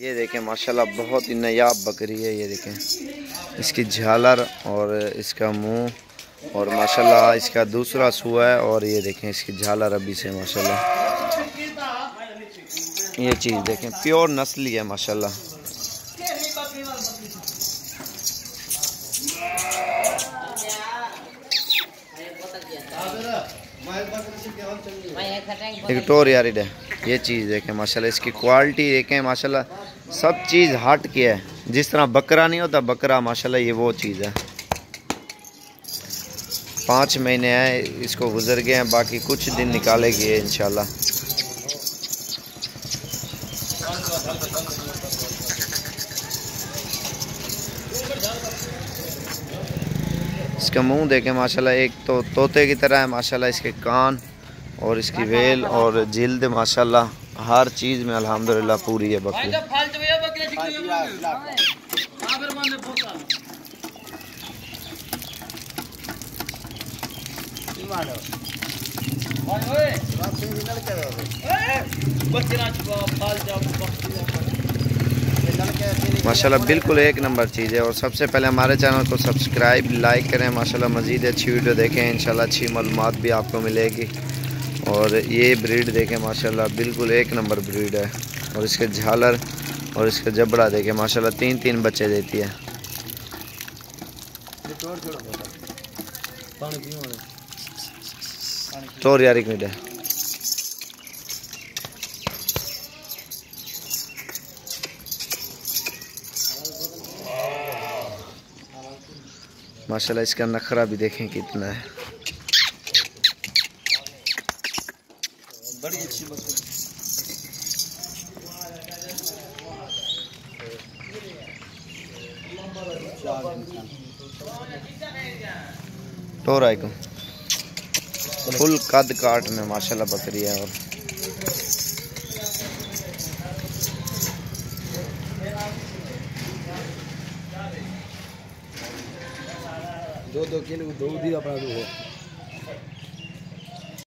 ये देखें माशाल्लाह बहुत ही नायाब बकरी है। ये देखें इसकी झालर और इसका मुंह और माशाल्लाह इसका दूसरा सुआ है। और ये देखें इसकी झालर अभी से माशाल्लाह, ये चीज़ देखें प्योर नस्ली है माशाल्लाह। एक टोर यार है, ये चीज़ देखें माशाल्लाह, इसकी क्वालिटी देखें माशाल्लाह, सब चीज़ हट के है। जिस तरह बकरा नहीं होता बकरा, माशाल्लाह ये वो चीज़ है। 5 महीने हैं इसको गुजर गए हैं, बाकी कुछ दिन निकालेगी इंशाल्लाह। इसका मुंह देखें माशाल्लाह, एक तो तोते की तरह है माशाल्लाह। इसके कान और इसकी वेल और जिल्द माशाल्लाह हर चीज़ में अल्हम्दुलिल्लाह पूरी है बकरी। माशाल्लाह बिल्कुल एक नंबर चीज़ है। और सबसे पहले हमारे चैनल को सब्सक्राइब लाइक करें माशाल्लाह। मज़ीद अच्छी वीडियो देखें इंशाल्लाह, अच्छी मालूमात भी आपको मिलेगी। और ये ब्रीड देखें माशाल्लाह बिल्कुल एक नंबर ब्रीड है। और इसके झालर और इसका जबड़ा देखें माशाल्लाह, 3-3 बच्चे देती है। चोर यार एक मिनट है। माशाल्लाह इसका नखरा भी देखें कितना है। बड़ी अच्छी बकरी। टोर आइकन फुल कद काट में माशाल्लाह बकरी है। और दो किलो दूध ही अपना